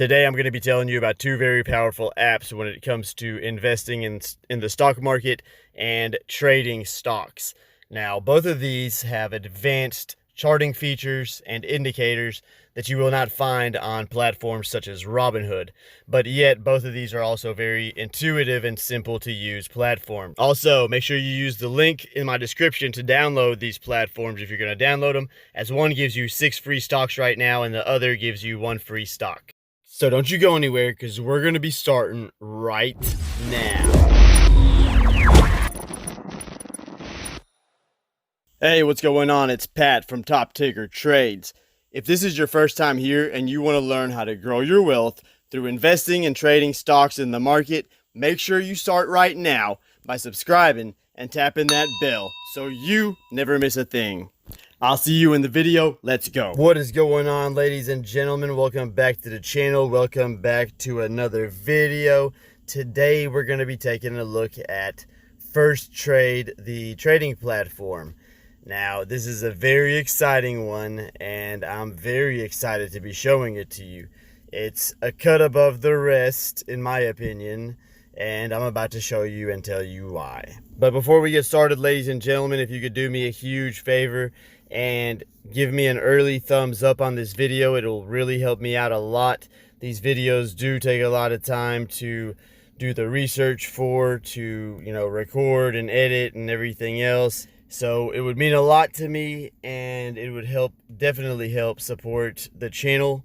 Today I'm going to be telling you about two very powerful apps when it comes to investing in the stock market and trading stocks. Now, both of these have advanced charting features and indicators that you will not find on platforms such as Robinhood, but yet both of these are also very intuitive and simple to use platforms. Also, make sure you use the link in my description to download these platforms if you're going to download them, as one gives you 6 free stocks right now and the other gives you 1 free stock. So don't you go anywhere, because we're going to be starting right now. Hey, what's going on? It's Pat from Top Ticker Trades. If this is your first time here and you want to learn how to grow your wealth through investing and trading stocks in the market, make sure you start right now by subscribing and tapping that bell so you never miss a thing. I'll see you in the video. Let's go. What is going on, ladies and gentlemen? Welcome back to the channel. Welcome back to another video. Today we're going to be taking a look at Firstrade, the trading platform. Now, this is a very exciting one, and I'm very excited to be showing it to you. It's a cut above the rest, in my opinion, and I'm about to show you and tell you why. But before we get started, ladies and gentlemen, if you could do me a huge favor and give me an early thumbs up on this video, it'll really help me out a lot. These videos do take a lot of time to do the research for, to, record and edit and everything else. So it would mean a lot to me, and it would definitely help support the channel.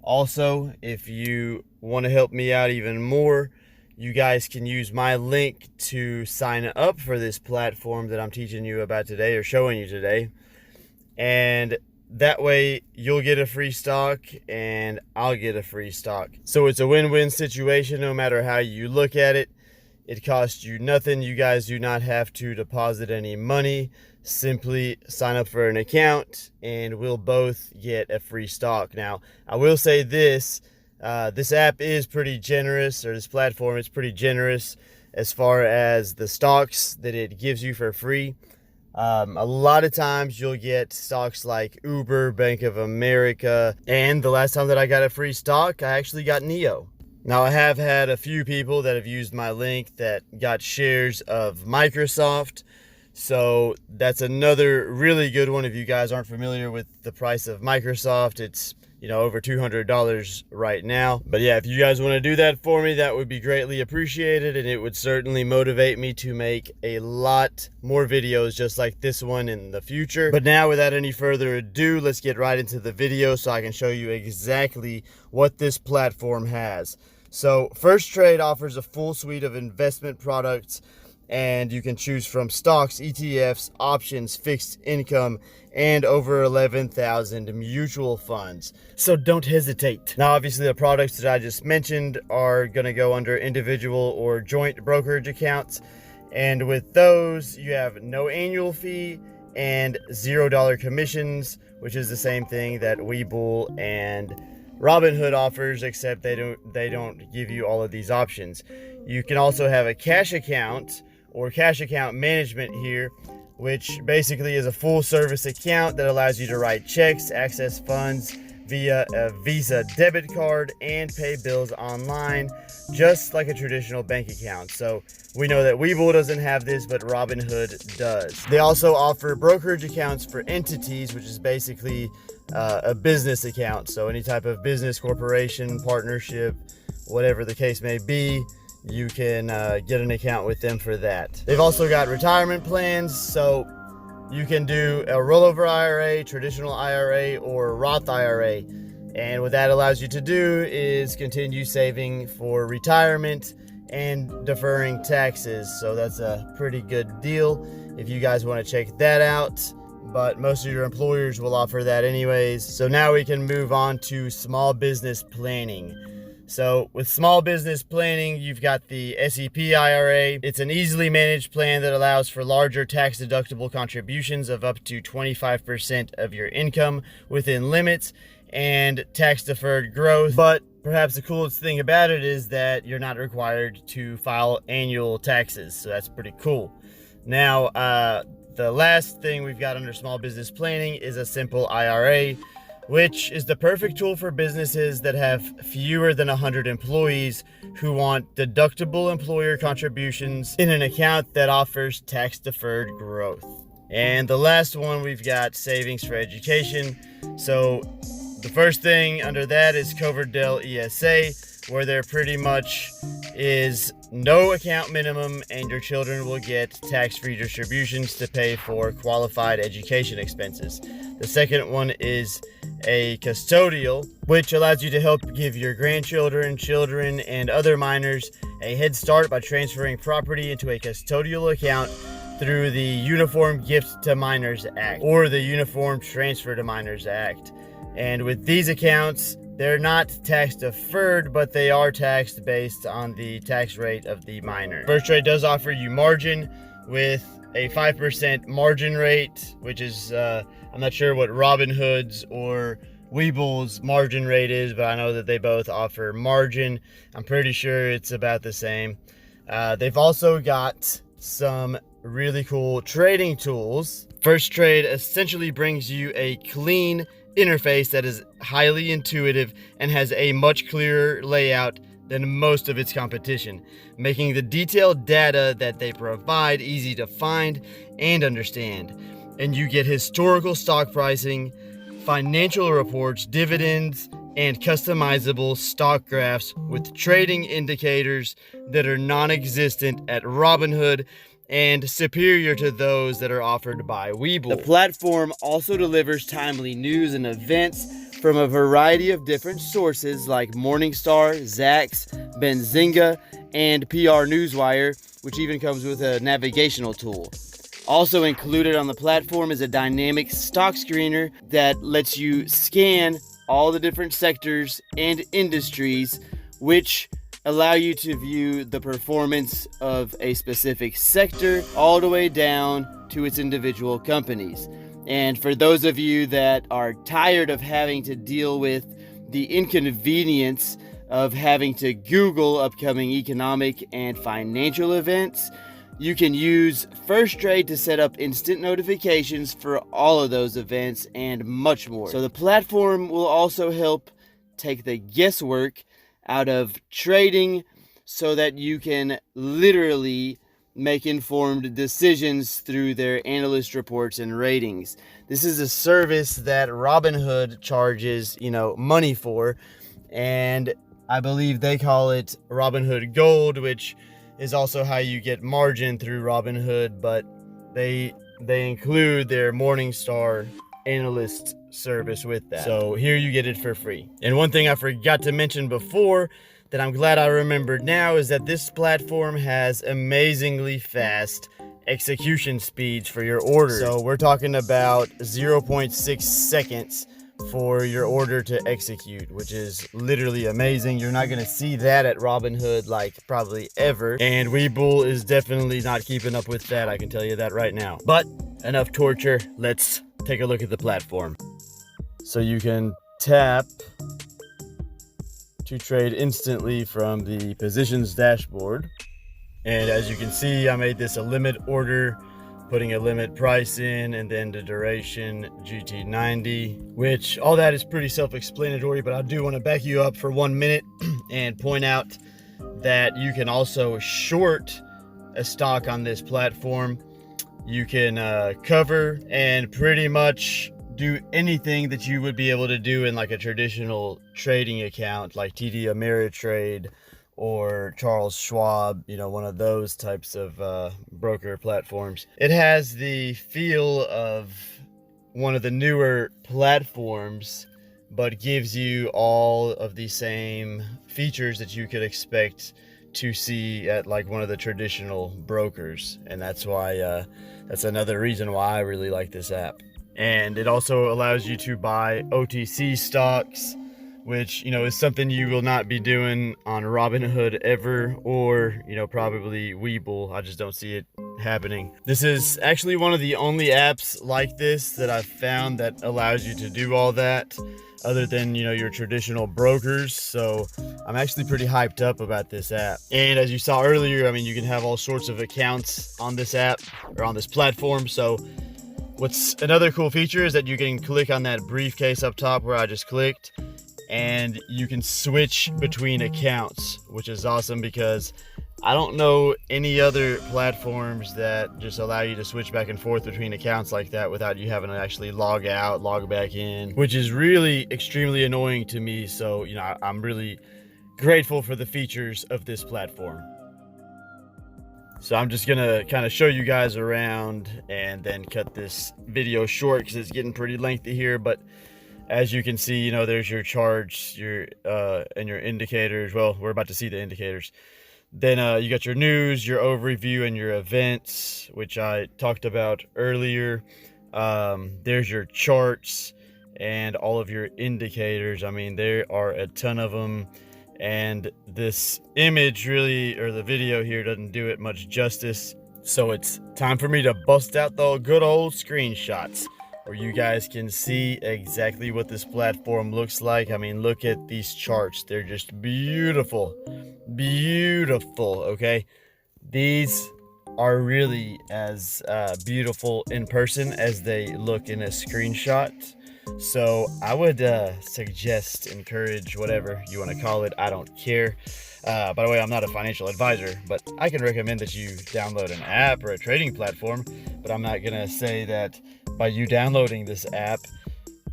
Also, if you want to help me out even more, you guys can use my link to sign up for this platform that I'm teaching you about today, or showing you today. And that way you'll get a free stock and I'll get a free stock. So it's a win-win situation no matter how you look at it. It costs you nothing. You guys do not have to deposit any money. Simply sign up for an account and we'll both get a free stock. Now, I will say this, this app is pretty generous, or this platform is pretty generous as far as the stocks that it gives you for free. A lot of times you'll get stocks like Uber, Bank of America, and the last time that I got a free stock, I actually got NEO. Now, I have had a few people that have used my link that got shares of Microsoft. So that's another really good one. If you guys aren't familiar with the price of Microsoft, it's over $200 right now. But yeah, if you guys want to do that for me, that would be greatly appreciated, and it would certainly motivate me to make a lot more videos just like this one in the future. But now, without any further ado, let's get right into the video so I can show you exactly what this platform has. So Firstrade offers a full suite of investment products, and you can choose from stocks, ETFs, options, fixed income, and over 11,000 mutual funds. So don't hesitate. Now, obviously, the products that I just mentioned are going to go under individual or joint brokerage accounts. And with those, you have no annual fee and $0 commissions, which is the same thing that Webull and Robinhood offers, except they don't give you all of these options. You can also have a cash account or cash account management here, which basically is a full service account that allows you to write checks, access funds via a Visa debit card, and pay bills online, just like a traditional bank account. So we know that Webull doesn't have this, but Robinhood does. They also offer brokerage accounts for entities, which is basically a business account. So any type of business, corporation, partnership, whatever the case may be, you can get an account with them for that. They've also got retirement plans, so you can do a rollover IRA, traditional IRA, or Roth IRA. And what that allows you to do is continue saving for retirement and deferring taxes. So that's a pretty good deal if you guys want to check that out. But most of your employers will offer that anyways. So now we can move on to small business planning. So with small business planning, you've got the SEP IRA. It's an easily managed plan that allows for larger tax deductible contributions of up to 25% of your income within limits and tax deferred growth. But perhaps the coolest thing about it is that you're not required to file annual taxes. So that's pretty cool. Now, the last thing we've got under small business planning is a simple IRA, which is the perfect tool for businesses that have fewer than 100 employees who want deductible employer contributions in an account that offers tax-deferred growth. And the last one, we've got savings for education. So the first thing under that is Coverdell ESA, where there pretty much is no account minimum and your children will get tax-free distributions to pay for qualified education expenses. The second one is a custodial, which allows you to help give your grandchildren, children, and other minors a head start by transferring property into a custodial account through the Uniform Gift to Minors Act or the Uniform Transfer to Minors Act. And with these accounts, they're not tax deferred, but they are taxed based on the tax rate of the minor. Firstrade does offer you margin with a 5% margin rate, which is, I'm not sure what Robinhood's or Webull's margin rate is, but I know that they both offer margin. I'm pretty sure it's about the same. They've also got some really cool trading tools. Firstrade essentially brings you a clean interface that is highly intuitive and has a much clearer layout than most of its competition, making the detailed data that they provide easy to find and understand. And you get historical stock pricing, financial reports, dividends, and customizable stock graphs with trading indicators that are non-existent at Robinhood and superior to those that are offered by Webull. The platform also delivers timely news and events from a variety of different sources like Morningstar, Zacks, Benzinga, and PR Newswire, which even comes with a navigational tool. Also included on the platform is a dynamic stock screener that lets you scan all the different sectors and industries, which allow you to view the performance of a specific sector all the way down to its individual companies. And for those of you that are tired of having to deal with the inconvenience of having to Google upcoming economic and financial events, you can use Firstrade to set up instant notifications for all of those events and much more. So the platform will also help take the guesswork out of trading so that you can literally make informed decisions through their analyst reports and ratings. This is a service that Robinhood charges, money for, and I believe they call it Robinhood Gold, which is also how you get margin through Robinhood, but they include their Morningstar analyst service with that. So here you get it for free. And one thing I forgot to mention before that I'm glad I remembered now is that this platform has amazingly fast execution speeds for your order. So we're talking about 0.6 seconds for your order to execute, which is literally amazing. You're not going to see that at Robinhood like probably ever. And Webull is definitely not keeping up with that. I can tell you that right now. But enough torture. Let's take a look at the platform. So you can tap to trade instantly from the positions dashboard. And as you can see, I made this a limit order, putting a limit price in, and then the duration GT90, which all that is pretty self-explanatory, but I do want to back you up for 1 minute and point out that you can also short a stock on this platform. You can cover and pretty much do anything that you would be able to do in like a traditional trading account like TD Ameritrade or Charles Schwab, one of those types of broker platforms. It has the feel of one of the newer platforms, but gives you all of the same features that you could expect to see at like one of the traditional brokers. And that's why, that's another reason why I really like this app. And it also allows you to buy OTC stocks, which, is something you will not be doing on Robinhood ever, or, probably Webull. I just don't see it happening. This is actually one of the only apps like this that I've found that allows you to do all that, other than, your traditional brokers. So I'm actually pretty hyped up about this app. And as you saw earlier, you can have all sorts of accounts on this app or on this platform. So What's another cool feature is that you can click on that briefcase up top where I just clicked, and you can switch between accounts, which is awesome because I don't know any other platforms that just allow you to switch back and forth between accounts like that without you having to actually log out, log back in, which is really extremely annoying to me. So, you know, I'm really grateful for the features of this platform. So I'm just gonna kind of show you guys around and then cut this video short because it's getting pretty lengthy here. But as you can see, you know, there's your charts, your and your indicators. Well, we're about to see the indicators. Then you got your news, your overview, and your events, which I talked about earlier. There's your charts and all of your indicators. I mean, there are a ton of them. And this image really, or the video here, doesn't do it much justice. So it's time for me to bust out the good old screenshots where you guys can see exactly what this platform looks like. I mean, look at these charts. They're just beautiful. Beautiful, okay? These are really as beautiful in person as they look in a screenshot. So I would suggest, encourage, whatever you want to call it, I don't care. By the way, I'm not a financial advisor, but I can recommend that you download an app or a trading platform, but I'm not gonna say that by you downloading this app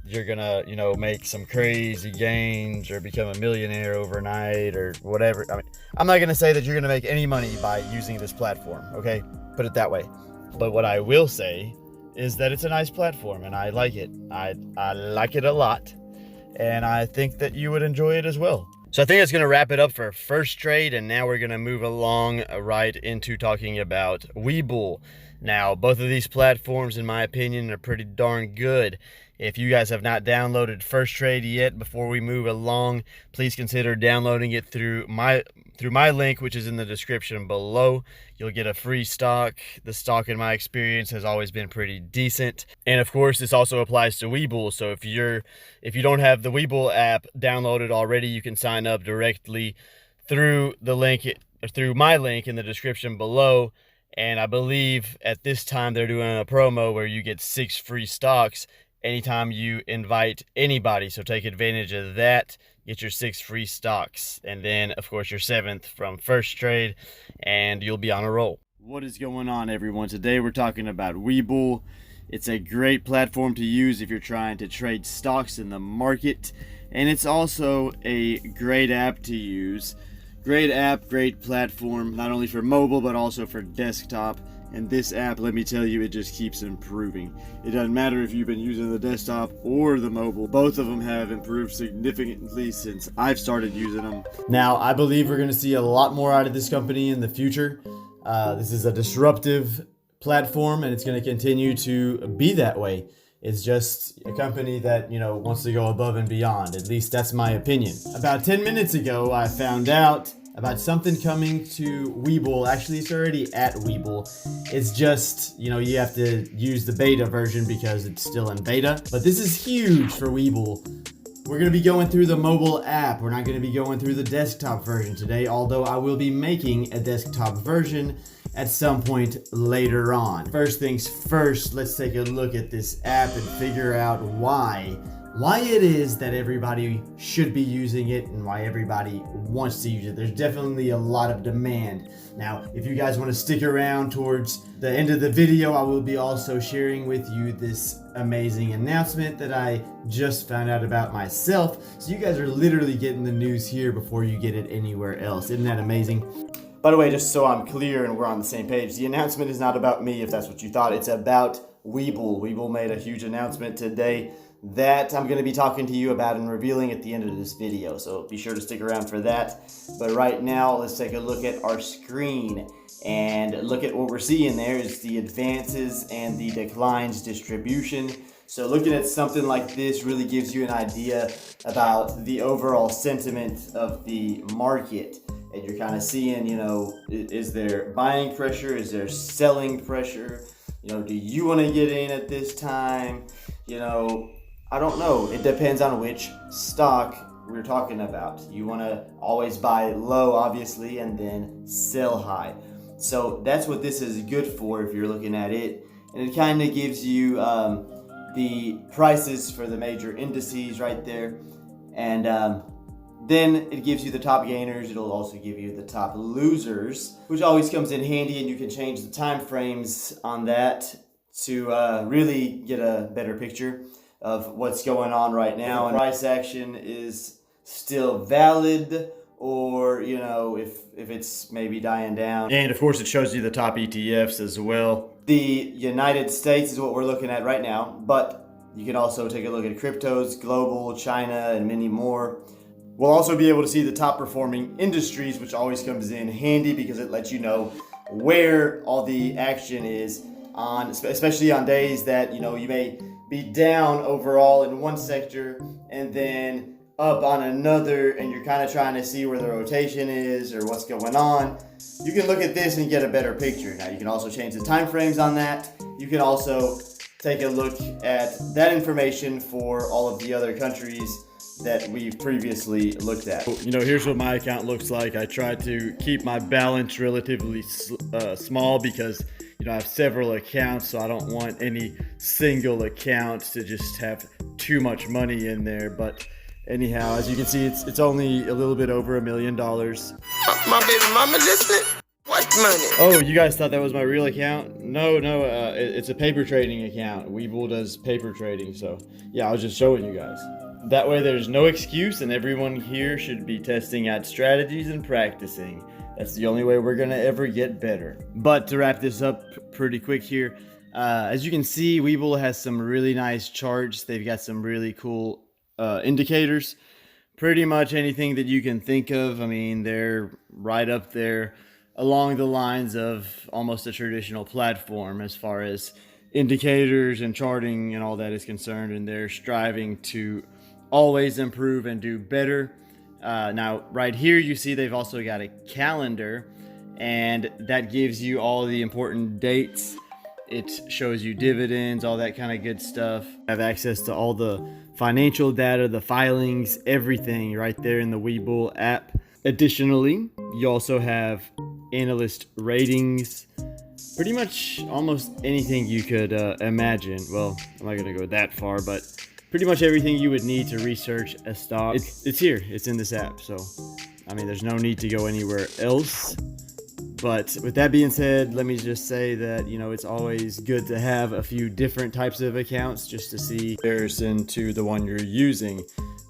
you're gonna, you know, make some crazy gains or become a millionaire overnight or whatever. I mean, I'm not gonna say that you're gonna make any money by using this platform, okay? Put it that way. But what I will say is that it's a nice platform and I like it. I like it a lot, and I think that you would enjoy it as well. So I think that's gonna wrap it up for Firstrade, and now we're gonna move along right into talking about Webull. Now, both of these platforms, in my opinion, are pretty darn good. If you guys have not downloaded Firstrade yet, before we move along, please consider downloading it through my link, which is in the description below. You'll get a free stock. The stock, in my experience, has always been pretty decent. And of course, this also applies to Webull. So if you don't have the Webull app downloaded already, you can sign up directly through the link, or through my link in the description below. And I believe at this time they're doing a promo where you get 6 free stocks anytime you invite anybody. So take advantage of that, get your 6 free stocks, and then of course your 7th from Firstrade, and you'll be on a roll. What is going on, everyone? Today we're talking about Webull. It's a great platform to use if you're trying to trade stocks in the market, and it's also a great app to use. Great app, great platform, not only for mobile but also for desktop. And this app, let me tell you, it just keeps improving. It doesn't matter if you've been using the desktop or the mobile. Both of them have improved significantly since I've started using them. Now, I believe we're going to see a lot more out of this company in the future. This is a disruptive platform, and it's going to continue to be that way. It's just a company that, you know, wants to go above and beyond. At least that's my opinion. About 10 minutes ago, I found out about something coming to Webull. Actually, it's already at Webull. It's just, you know, you have to use the beta version because it's still in beta. But this is huge for Webull. We're going to be going through the mobile app. We're not going to be going through the desktop version today, although I will be making a desktop version at some point later on. First things first, let's take a look at this app and figure out why it is that everybody should be using it and why everybody wants to use it. There's definitely a lot of demand. Now, if you guys want to stick around towards the end of the video, I will be also sharing with you this amazing announcement that I just found out about myself. So you guys are literally getting the news here before you get it anywhere else. Isn't that amazing? By the way, just so I'm clear and we're on the same page, the announcement is not about me, if that's what you thought. It's about Webull. Webull made a huge announcement today that I'm going to be talking to you about and revealing at the end of this video. So be sure to stick around for that. But right now, let's take a look at our screen and look at what we're seeing there is the advances and the declines distribution. So looking at something like this really gives you an idea about the overall sentiment of the market. And you're kind of seeing, you know, is there buying pressure? Is there selling pressure? You know, do you want to get in at this time? You know, I don't know. It depends on which stock we're talking about. You want to always buy low, obviously, and then sell high. So that's what this is good for if you're looking at it and it kind of gives you the prices for the major indices right there. And then it gives you the top gainers. It'll also give you the top losers, which always comes in handy, and you can change the time frames on that to really get a better picture of what's going on right now. And price action is still valid, or if it's maybe dying down. And of course it shows you the top ETFs as well. The United States is what we're looking at right now, but you can also take a look at cryptos, global, China, and many more. We'll also be able to see the top performing industries, which always comes in handy because it lets you know where all the action is on, especially on days that you may be down overall in one sector and then up on another, and you're kind of trying to see where the rotation is or what's going on. You can look at this and get a better picture. Now you can also change the time frames on that. You can also take a look at that information for all of the other countries that we've previously looked at. Here's what my account looks like. I try to keep my balance relatively small because I have several accounts, so I don't want any single account to just have too much money in there. But anyhow, as you can see, it's only a little bit over $1 million. My baby mama listening? What money? Oh, you guys thought that was my real account? No, it's a paper trading account. Webull does paper trading, so yeah, I was just showing you guys. That way there's no excuse, and everyone here should be testing out strategies and practicing. That's the only way we're gonna ever get better. But to wrap this up pretty quick here, as you can see, Webull has some really nice charts. They've got some really cool indicators. Pretty much anything that you can think of. I mean, they're right up there along the lines of almost a traditional platform as far as indicators and charting and all that is concerned, and they're striving to always improve and do better. Now right here you see they've also got a calendar, and that gives you all the important dates. It shows you dividends, all that kind of good stuff. Have access to all the financial data, the filings, everything right there in the Webull app. Additionally, you also have analyst ratings, pretty much almost anything you could imagine. Well, I'm not gonna go that far, but pretty much everything you would need to research a stock. It's here, it's in this app. So, I mean, there's no need to go anywhere else. But with that being said, let me just say that, it's always good to have a few different types of accounts just to see comparison to the one you're using.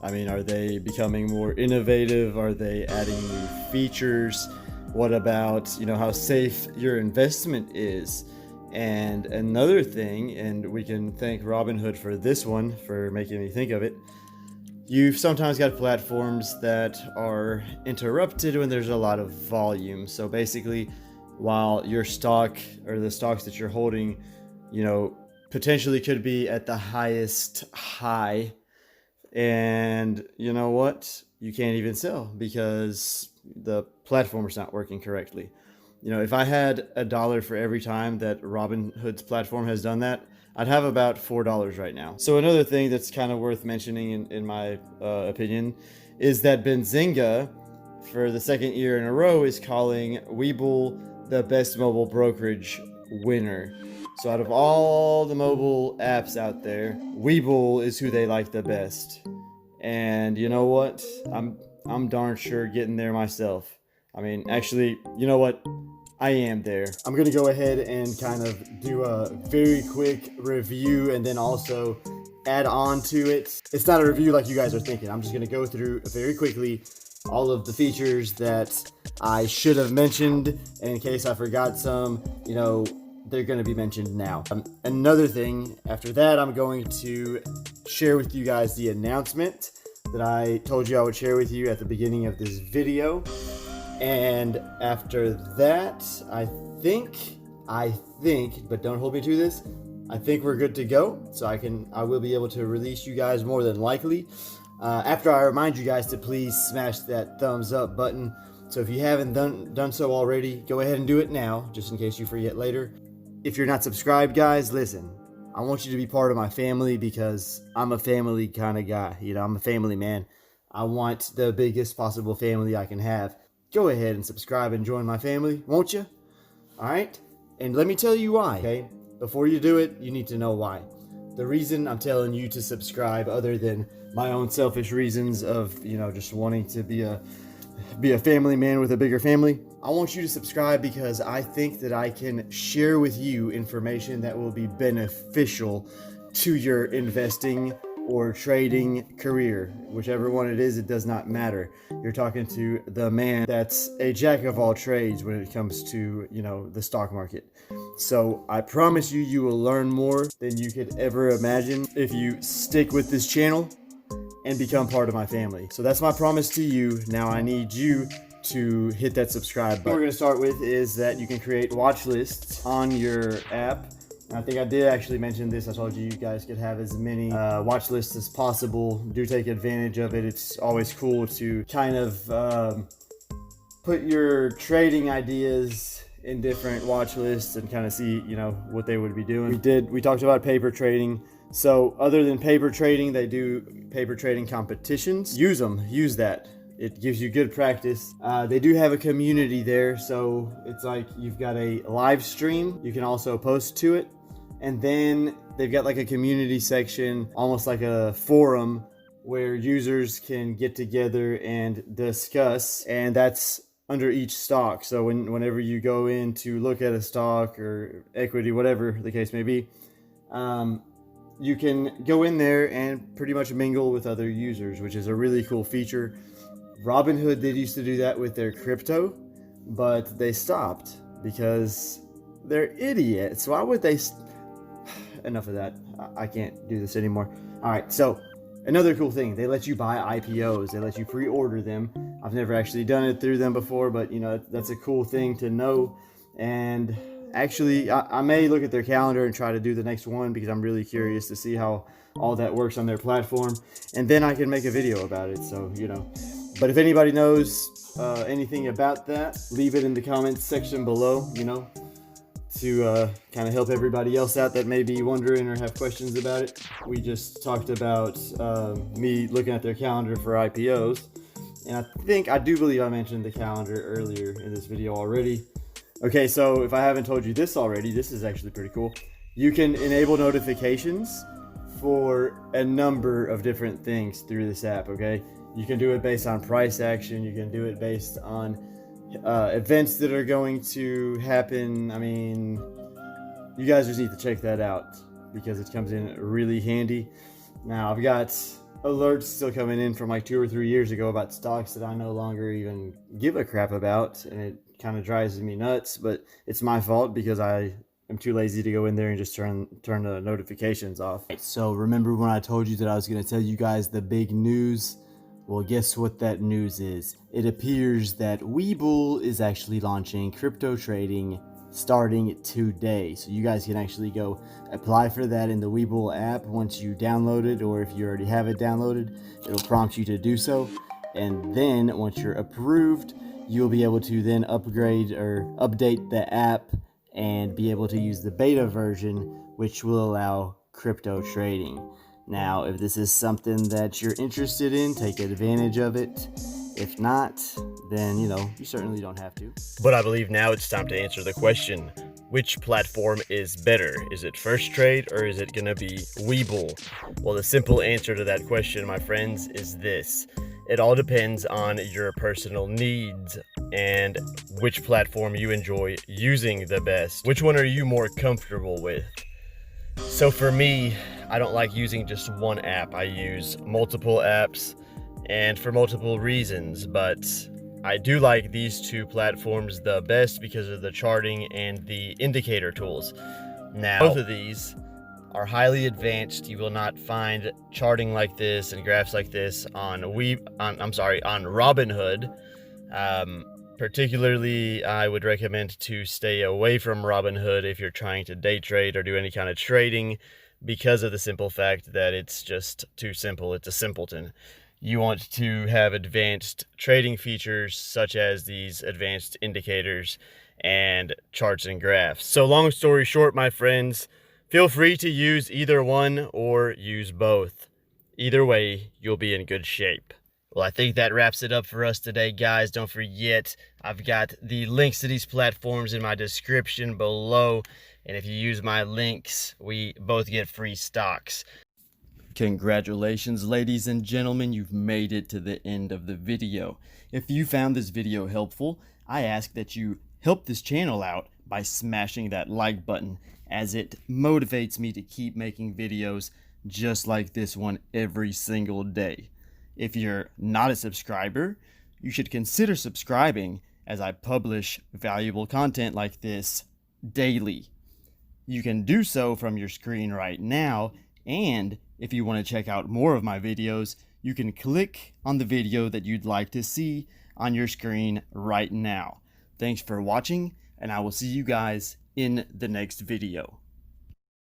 I mean, are they becoming more innovative? Are they adding new features? What about, how safe your investment is? And another thing, and we can thank Robinhood for this one, for making me think of it. You've sometimes got platforms that are interrupted when there's a lot of volume. So basically, while your stock or the stocks that you're holding, potentially could be at the highest high, and you know what? You can't even sell because the platform is not working correctly. If I had $1 for every time that Robinhood's platform has done that, I'd have about $4 right now. So another thing that's kind of worth mentioning in my opinion is that Benzinga, for the second year in a row, is calling Webull the best mobile brokerage winner. So out of all the mobile apps out there, Webull is who they like the best. And you know what? I'm darn sure getting there myself. I mean, actually, you know what? I am there. I'm gonna go ahead and kind of do a very quick review and then also add on to it. It's not a review like you guys are thinking. I'm just gonna go through very quickly all of the features that I should have mentioned, and in case I forgot some, they're gonna be mentioned now. Another thing, after that, I'm going to share with you guys the announcement that I told you I would share with you at the beginning of this video. And after that, I think, but don't hold me to this, I think we're good to go. So I will be able to release you guys more than likely. After I remind you guys to please smash that thumbs up button. So if you haven't done so already, go ahead and do it now, just in case you forget later. If you're not subscribed, guys, listen, I want you to be part of my family because I'm a family kind of guy. I'm a family man. I want the biggest possible family I can have. Go ahead and subscribe and join my family, won't you? All right? And let me tell you why, okay? before you do it, you need to know why. The reason I'm telling you to subscribe, other than my own selfish reasons of, just wanting to be a family man with a bigger family, I want you to subscribe because I think that I can share with you information that will be beneficial to your investing or trading career. Whichever one it is, it does not matter. You're talking to the man that's a jack of all trades when it comes to, the stock market. So I promise you, you will learn more than you could ever imagine if you stick with this channel and become part of my family. So that's my promise to you. Now I need you to hit that subscribe button. What we're going to start with is that you can create watch lists on your app. I think I did actually mention this. I told you guys could have as many watch lists as possible. Do take advantage of it. It's always cool to kind of put your trading ideas in different watch lists and kind of see, what they would be doing. We talked about paper trading. So other than paper trading, they do paper trading competitions. Use them. Use that. It gives you good practice. They do have a community there, so it's like you've got a live stream. You can also post to it. And then they've got like a community section, almost like a forum, where users can get together and discuss. And that's under each stock. So whenever you go in to look at a stock or equity, whatever the case may be, you can go in there and pretty much mingle with other users, which is a really cool feature. Robinhood did used to do that with their crypto, but they stopped because they're idiots. Why would they? Enough of that. I can't do this anymore. All right, so another cool thing, they let you buy IPOs. They let you pre-order them. I've never actually done it through them before, but that's a cool thing to know. And actually, I may look at their calendar and try to do the next one because I'm really curious to see how all that works on their platform. And then I can make a video about it. So, but if anybody knows anything about that, leave it in the comments section below, to kind of help everybody else out that may be wondering or have questions about it. We just talked about me looking at their calendar for IPOs. And I do believe I mentioned the calendar earlier in this video already. Okay, so if I haven't told you this already, this is actually pretty cool. You can enable notifications for a number of different things through this app, okay? You can do it based on price action. You can do it based on events that are going to happen. I mean, you guys just need to check that out because it comes in really handy. Now, I've got alerts still coming in from like 2 or 3 years ago about stocks that I no longer even give a crap about, and it kind of drives me nuts, but it's my fault because I am too lazy to go in there and just turn the notifications off. So remember when I told you that I was going to tell you guys the big news? Well, guess what that news is? It appears that Webull is actually launching crypto trading starting today. So you guys can actually go apply for that in the Webull app once you download it, or if you already have it downloaded, it'll prompt you to do so. And then once you're approved, you'll be able to then upgrade or update the app and be able to use the beta version, which will allow crypto trading. Now, if this is something that you're interested in, take advantage of it. If not, then, you certainly don't have to. But I believe now it's time to answer the question, which platform is better? Is it Firstrade or is it going to be Webull? Well, the simple answer to that question, my friends, is this. It all depends on your personal needs and which platform you enjoy using the best. Which one are you more comfortable with? So for me, I don't like using just one app. I use multiple apps and for multiple reasons, but I do like these two platforms the best because of the charting and the indicator tools. Now, both of these are highly advanced. You will not find charting like this and graphs like this on Robinhood. Particularly, I would recommend to stay away from Robinhood if you're trying to day trade or do any kind of trading, because of the simple fact that it's just too simple. It's a simpleton. You want to have advanced trading features such as these advanced indicators and charts and graphs. So long story short, my friends, feel free to use either one or use both. Either way, you'll be in good shape. Well, I think that wraps it up for us today, guys. Don't forget, I've got the links to these platforms in my description below. And if you use my links, we both get free stocks. Congratulations, ladies and gentlemen, you've made it to the end of the video. If you found this video helpful, I ask that you help this channel out by smashing that like button, as it motivates me to keep making videos just like this one every single day. If you're not a subscriber, you should consider subscribing, as I publish valuable content like this daily. You can do so from your screen right now, and if you want to check out more of my videos, you can click on the video that you'd like to see on your screen right now. Thanks for watching, and I will see you guys in the next video.